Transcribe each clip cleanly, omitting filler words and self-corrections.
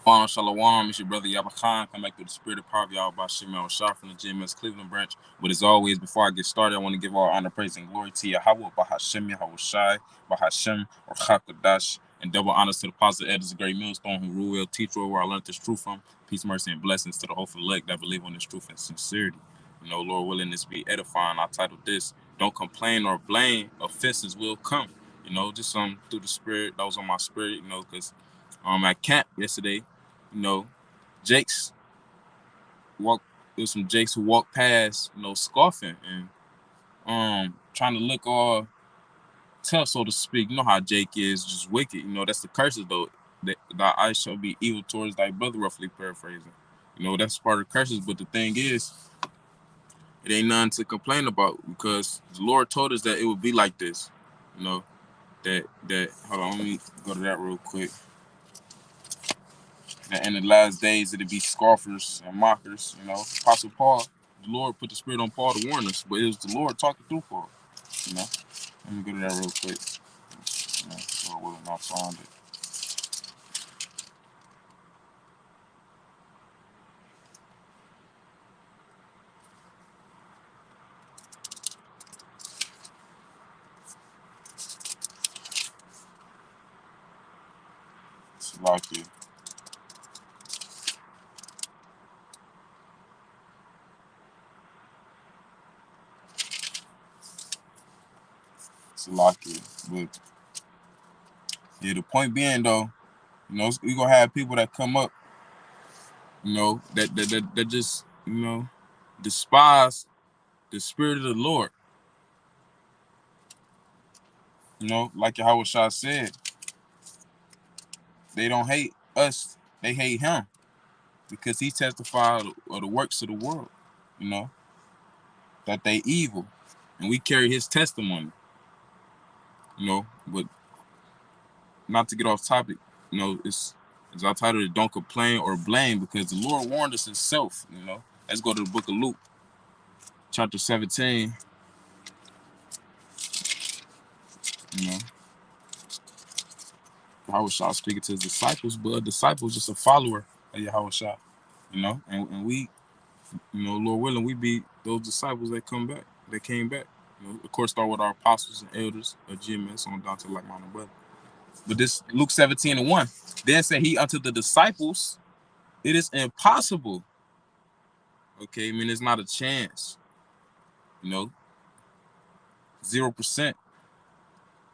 Shalom, it's your brother Yabakhan. Come back to the spirit of power of Yahweh by Shimon Shah from the GMS Cleveland branch. But as always, before I get started, I want to give all honor, praise, and glory to Yahweh, Bahashem, Yahweh Shai, Bahashem, or Chakadash, and double honors to the positive editors of Great Millstone who rule well, teach well, where I learned this truth from. Peace, mercy, and blessings to the hopeful elect that believe on this truth and sincerity. Lord willing, this be edifying. I titled this, Don't Complain or Blame, Offenses Will Come. Just through the spirit, that was on my spirit, because at camp yesterday, Jakes walked. There was some Jakes who walked past, scoffing and trying to look all tough, so to speak. You know how Jake is, just wicked. That's the curses though. That I shall be evil towards thy brother, roughly paraphrasing. That's part of the curses. But the thing is, it ain't nothing to complain about because the Lord told us that it would be like this. That hold on, let me go to that real quick. That in the last days it'd be scoffers and mockers. Apostle Paul, the Lord put the spirit on Paul to warn us, but it was the Lord talking through Paul. Let me go to that real quick. Lord willing, I'll find it. Salakia. But yeah, the point being though, we gonna have people that come up, that just, despise the spirit of the Lord. Like Yahweh Shah said, they don't hate us, they hate him because he testified of the works of the world, that they evil. And we carry his testimony, but not to get off topic, it's our title, Don't Complain or Blame, because the Lord warned us himself, Let's go to the book of Luke, chapter 17. Yahweh Shah speaking to his disciples, but a disciple is just a follower of Yahweh Shah, and we, Lord willing, we be those disciples that came back. Of course, start with our apostles and elders of GMS on down to like-minded brother. But this Luke 17:1, then said he unto the disciples, it is impossible. Okay, I mean, it's not a chance. 0%.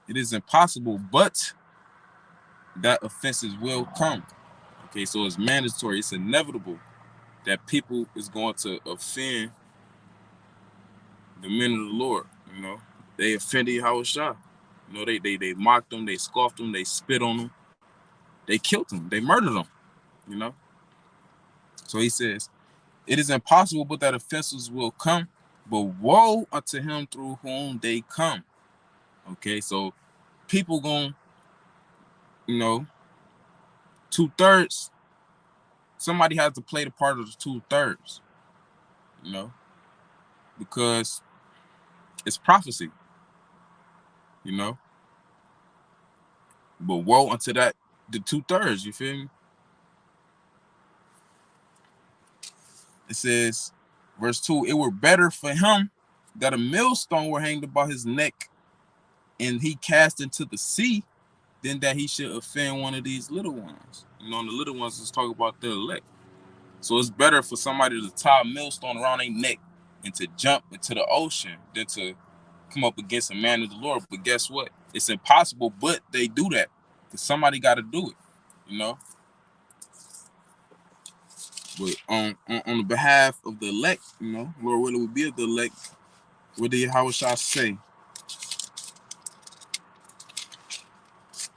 It is impossible, but that offenses will come. Okay, so it's mandatory. It's inevitable that people is going to offend the men of the Lord. They offended Yahweh Shah. They mocked them, they scoffed them, they spit on them, they killed them, they murdered them. So he says, it is impossible, but that offenses will come, but woe unto him through whom they come. Okay, so people going, 2/3. Somebody has to play the part of the 2/3, because it's prophecy, But woe unto that, the 2/3, you feel me? It says, verse 2, it were better for him that a millstone were hanged about his neck and he cast into the sea than that he should offend one of these little ones. And the little ones is talking about the elect. So it's better for somebody to tie a millstone around their neck and to jump into the ocean than to come up against a man of the Lord. But guess what? It's impossible, but they do that because somebody got to do it, But on the behalf of the elect, Lord willing, will be of the elect. What did Yahweh Shah say?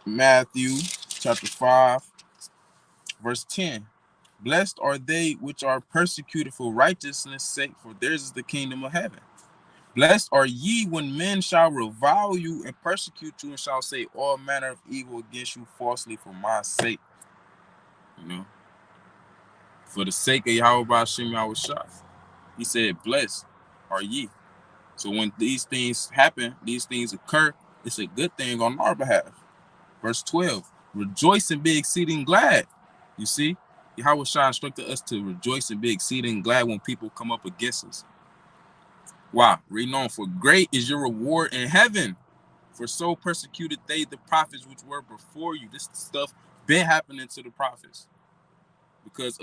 Matthew chapter 5, verse 10. Blessed are they which are persecuted for righteousness' sake, for theirs is the kingdom of heaven. Blessed are ye when men shall revile you and persecute you and shall say all manner of evil against you falsely for my sake. For the sake of Yahweh Ba'ashem Yahweh Shah. He said, blessed are ye. So when these things happen, these things occur, it's a good thing on our behalf. Verse 12, rejoice and be exceeding glad. You see, Yahweh Shai instructed us to rejoice and be exceeding glad when people come up against us. Why? Reading on, for great is your reward in heaven. For so persecuted they the prophets which were before you. This stuff been happening to the prophets. Because,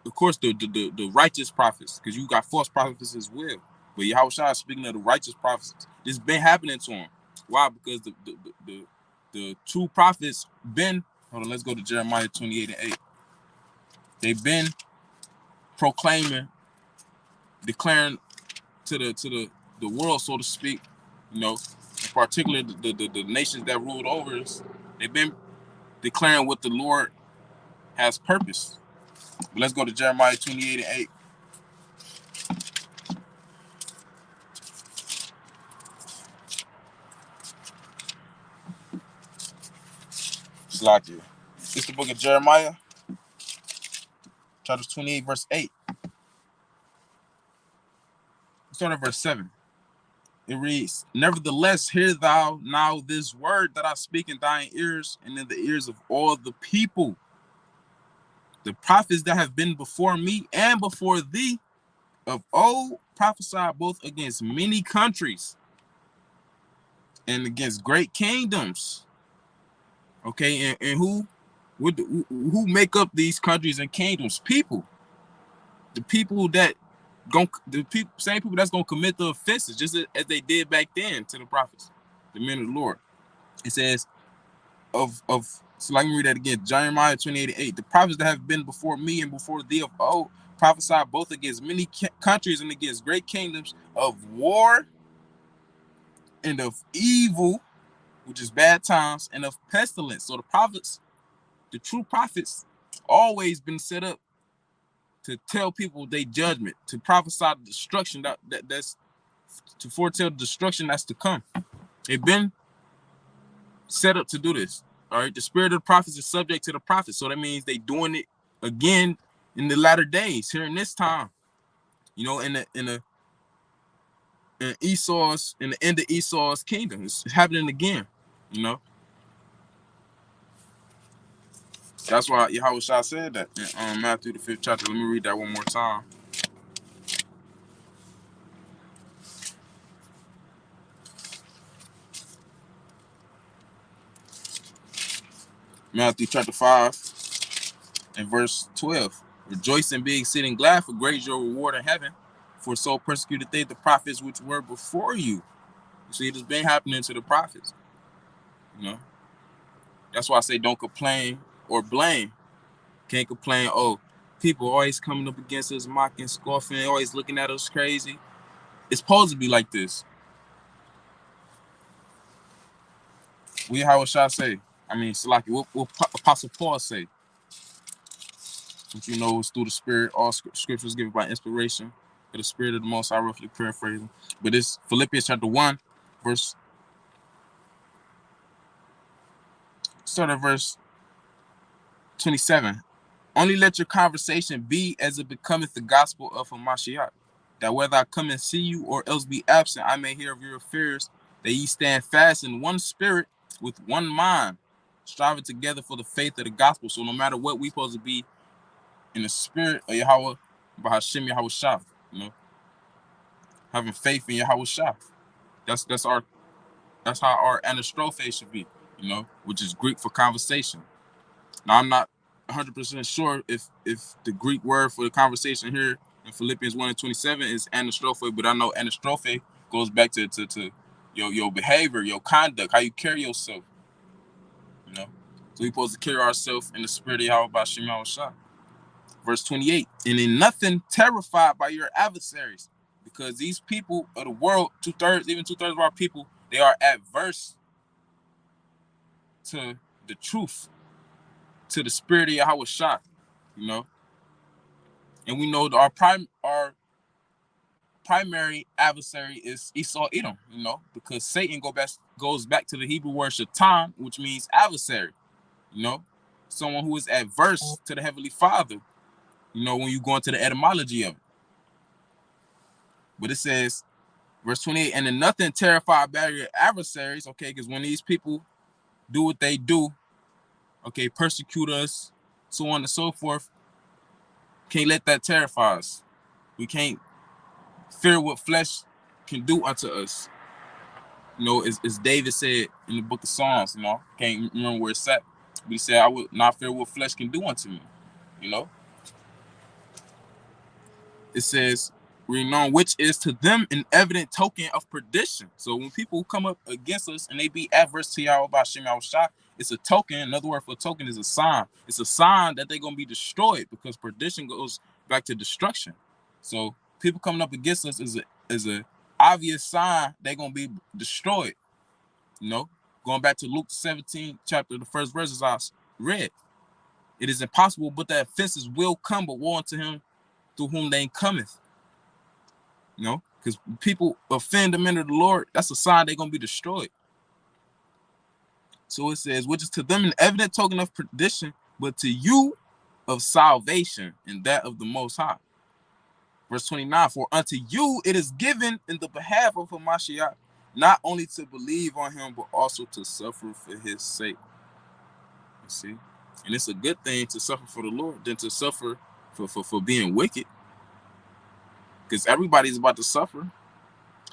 of course, the righteous prophets, because you got false prophets as well. But Yahweh Shai is speaking of the righteous prophets. This been happening to them. Why? Because the true prophets been, hold on, let's go to Jeremiah 28:8. They've been proclaiming, declaring to the world, so to speak, you know, in particular the nations that ruled over us. They've been declaring what the Lord has purpose. But let's go to Jeremiah 28:8. Slack you. It's the book of Jeremiah, chapter 28, verse 8. Start at verse 7. It reads, nevertheless, hear thou now this word that I speak in thine ears and in the ears of all the people. The prophets that have been before me and before thee of old prophesied both against many countries and against great kingdoms. Okay, and who make up these countries and kingdoms? People. The people that same people that's gonna commit the offenses, just as they did back then to the prophets, the men of the Lord. It says so let me read that again. Jeremiah 28:8. The prophets that have been before me and before thee of old prophesied both against many countries and against great kingdoms, of war and of evil, which is bad times, and of pestilence. So the prophets, the true prophets, always been set up to tell people their judgment, to prophesy the destruction that's to foretell the destruction that's to come. They've been set up to do this. All right, the spirit of the prophets is subject to the prophets, so that means they doing it again in the latter days, here in this time. You know, in the end of Esau's kingdom, it's happening again. You know, that's why Yahweh Shai said that in Matthew the 5th chapter. Let me read that one more time. Matthew chapter 5 and verse 12. Rejoice and be exceeding glad, for great is your reward in heaven. For so persecuted they the prophets which were before you. You see, it has been happening to the prophets. You know, that's why I say don't complain or blame. Can't complain. Oh, people always coming up against us, mocking, scoffing, always looking at us crazy. It's supposed to be like this. How shall I say? I mean, Salaki, what Apostle Paul say? Which you know is through the Spirit, all scriptures given by inspiration for the Spirit of the Most High, roughly paraphrasing. But it's Philippians chapter 1, verse. Start at verse 27. Only let your conversation be as it becometh the gospel of Hamashiach, that whether I come and see you or else be absent, I may hear of your affairs, that ye stand fast in one spirit, with one mind, striving together for the faith of the gospel. So no matter what, we supposed to be in the spirit of Yahweh, Bahashim Yahweh Shah, you know, having faith in Yahweh Shah. That's how our anastrophe should be, you know, which is Greek for conversation. Now I'm not 100% sure if the Greek word for the conversation here in Philippians 1 and 27 is anastrophe, but I know anastrophe goes back to your behavior, your conduct, how you carry yourself. You know, so we're supposed to carry ourselves in the spirit of Yahweh Bashim Yahweh Shah. Verse 28, and in nothing terrified by your adversaries, because these people of the world, even two-thirds of our people, they are adverse to the truth, to the spirit of Yahweh Shah, you know. And we know that our primary adversary is Esau Edom, you know, because Satan goes back to the Hebrew word shaitan, which means adversary, you know, someone who is adverse to the Heavenly Father, you know, when you go into the etymology of it. But it says, verse 28, and in nothing terrified by your adversaries, okay, because when these people do what they do, okay, persecute us, so on and so forth. Can't let that terrify us. We can't fear what flesh can do unto us. You know, as David said in the book of Psalms, you know, can't remember where it's at. But he said, I would not fear what flesh can do unto me. You know? It says, renown, which is to them an evident token of perdition. So when people come up against us and they be adverse to Yahweh B'Shem Yahushua, it's a token. Another word for token is a sign. It's a sign that they're going to be destroyed, because perdition goes back to destruction. So people coming up against us is a obvious sign they're going to be destroyed. You know, going back to Luke 17 chapter, the first verses I read. It is impossible, but the offenses will come, but woe unto him through whom they cometh. You know, because people offend the men of the Lord, that's a sign they're going to be destroyed. So it says, which is to them an evident token of perdition, but to you of salvation, and that of the Most High. Verse 29, for unto you it is given in the behalf of Hamashiach, not only to believe on him, but also to suffer for his sake. You see? And it's a good thing to suffer for the Lord than to suffer for being wicked. Because everybody's about to suffer.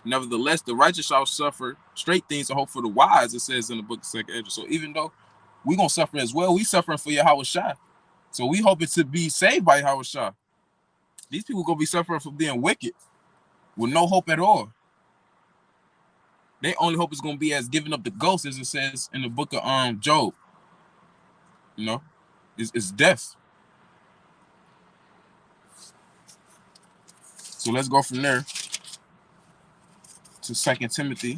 Nevertheless, the righteous shall suffer straight things and hope for the wise, it says in the book of 2 Ezra. So even though we're going to suffer as well, we suffering for Yahweh Shai. So we hoping to be saved by Yahweh Shai. These people going to be suffering for being wicked with no hope at all. Their only hope is going to be as giving up the ghost, as it says in the book of Job. You know, it's death. So let's go from there to 2 Timothy.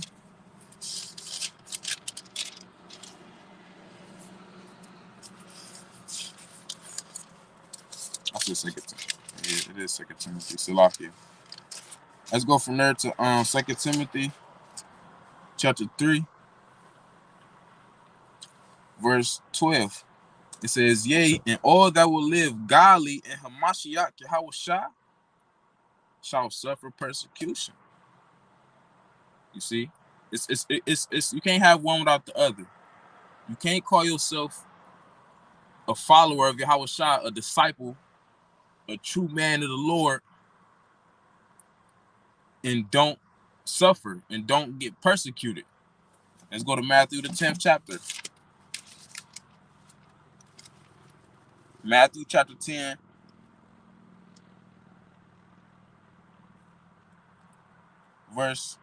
I said 2 Timothy. Yeah, it is 2 Timothy. Salakia. Let's go from there to 2 Timothy chapter 3, verse 12. It says, yea, and all that will live godly in Hamashiach Yahweh Shai shall suffer persecution. You see, it's you can't have one without the other. You can't call yourself a follower of Yahweh Shai, a disciple, a true man of the Lord, and don't suffer and don't get persecuted. Let's go to Matthew the 10th chapter. Matthew chapter 10. Verse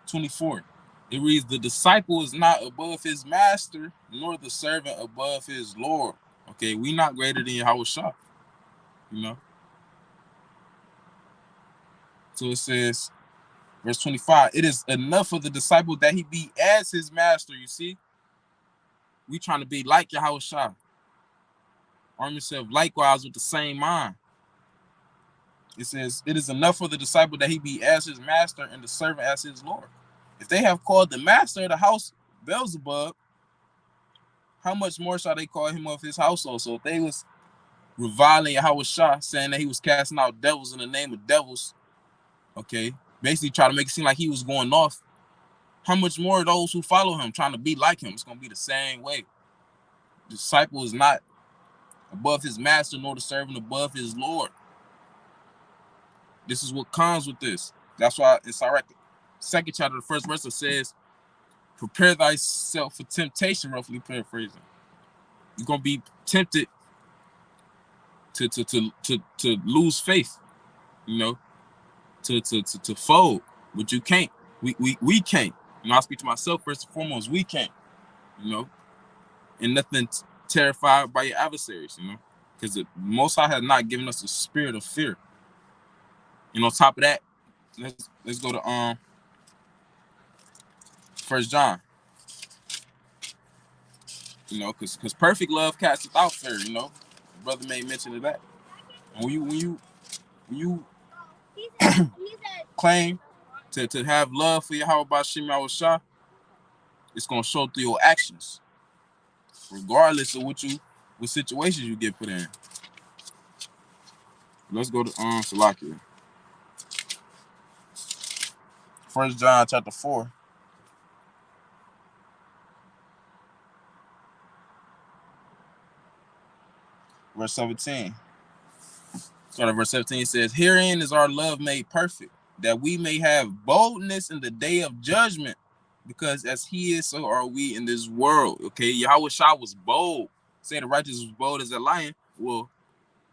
24. It reads, the disciple is not above his master, nor the servant above his Lord. Okay, we not greater than Yahweh Shai. You know? So it says, verse 25, it is enough for the disciple that he be as his master. You see? We trying to be like Yahweh Shai. Arm yourself likewise with the same mind. It says, it is enough for the disciple that he be as his master and the servant as his Lord. If they have called the master of the house Beelzebub, how much more shall they call him of his household? So if they was reviling Yahweh Shai, saying that he was casting out devils in the name of devils, okay, basically try to make it seem like he was going off, how much more those who follow him, trying to be like him? It's going to be the same way. The disciple is not above his master, nor the servant above his Lord. This is what comes with this. That's why it's direct. Second chapter, the first verse, it says, prepare thyself for temptation, roughly paraphrasing. You're going to be tempted to lose faith, you know, to fold, but you can't. We can't. You know, I speak to myself first and foremost. We can't, you know, and nothing terrified by your adversaries, you know, because the Most High has not given us a spirit of fear. And on top of that, let's go to 1 John. You know, because perfect love casteth out fear. You know, the brother made mention of that. And when you claim to have love for Yahweh B'Shem Yahushua, it's gonna show through your actions, regardless of what situations you get put in. Let's go to Salakia. 1 John chapter 4. verse 17. Start at verse 17. It says, herein is our love made perfect, that we may have boldness in the day of judgment, because as he is, so are we in this world. Okay, Yahweh Shah was bold. Say the righteous was bold as a lion. Well,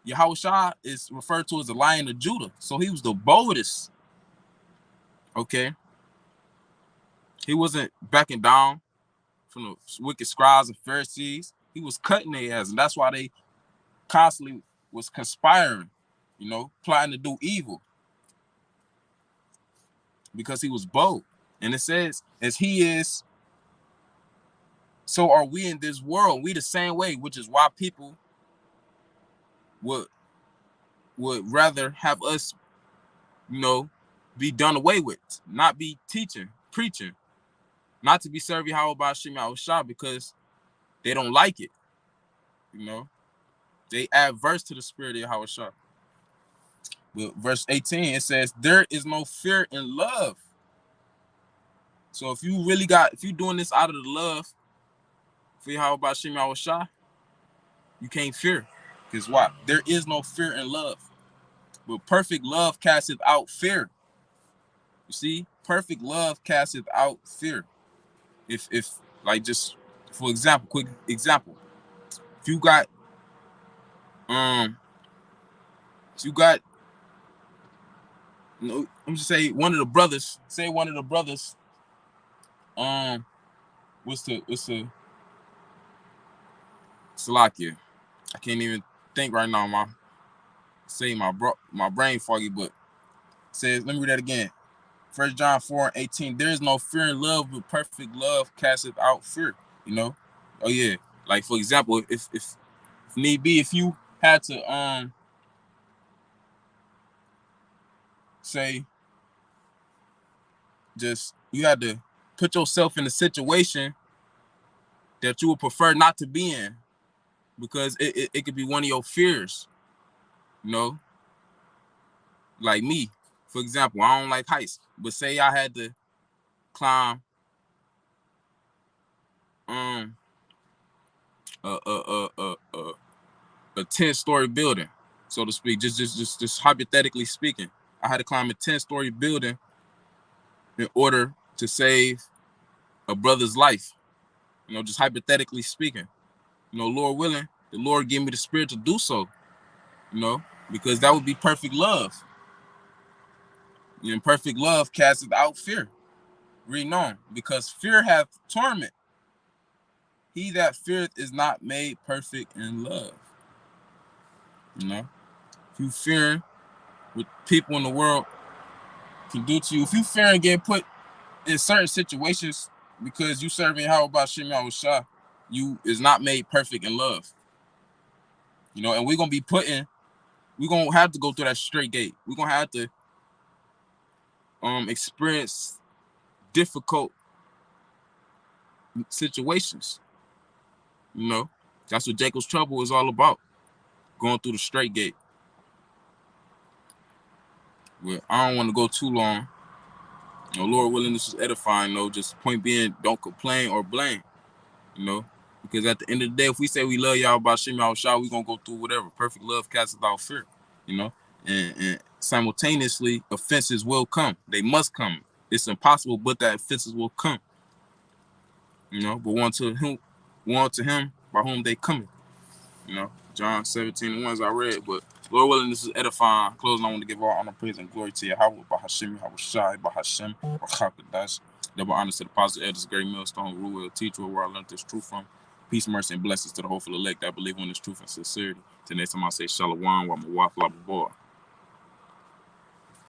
Yahweh Shah is referred to as the Lion of Judah. So he was the boldest. Okay. He wasn't backing down from the wicked scribes and Pharisees. He was cutting their ass. And that's why they constantly was conspiring, plotting to do evil. Because he was bold. And it says, as he is, so are we in this world. We the same way, which is why people would rather have us, be done away with, not be teaching, preaching, not to be serving Yahweh Shah, because they don't like it. They adverse to the spirit of Yahweh Shah. But verse 18, it says, there is no fear in love. So if you're doing this out of the love for Yahweh Shah, you can't fear. Because why? There is no fear in love. But perfect love casteth out fear. You see, perfect love casteth out fear. If like, just for example, quick example, if you got I'm just say one of the brothers, what's the Salakia? I can't even think right now. My brain foggy, but says, let me read that again. 1 John 4:18. There is no fear in love, but perfect love casteth out fear. Oh yeah. Like, for example, if need be, if you had to say, just you had to put yourself in a situation that you would prefer not to be in, because it could be one of your fears. Like me, for example, I don't like heights, but say I had to climb a 10-story building, so to speak, just hypothetically speaking. I had to climb a 10-story building in order to save a brother's life, just hypothetically speaking. Lord willing, the Lord gave me the spirit to do so, because that would be perfect love. Perfect love casteth out fear. Read on, because fear hath torment. He that feareth is not made perfect in love. If you fearing what people in the world can do to you, if you fearing getting put in certain situations because you serving Yahweh Shah, you is not made perfect in love. And we're gonna have to go through that straight gate. We're gonna have to experience difficult situations. That's what Jacob's trouble is all about. Going through the straight gate. Well, I don't want to go too long. Lord willing, this is edifying, just point being, don't complain or blame, because at the end of the day, if we say we love y'all by Shem Shah, we're going to go through whatever. Perfect love casteth out fear, and simultaneously, offenses will come. They must come. It's impossible, but that offenses will come, but one to him by whom they coming, John 17:1 as I read, but Lord willing, this is edifying. Closing, I want to give all honor, praise, and glory to Yahweh, Bahashem, Yahweh Shai, Bahashem, Rakakadash. Double honors to the positive elders, great millstone, rule, teacher, where I learned this truth from. Peace, mercy, and blessings to the hopeful elect that believe in this truth and sincerity. Till next time I say Shalom, while my wife, Boy.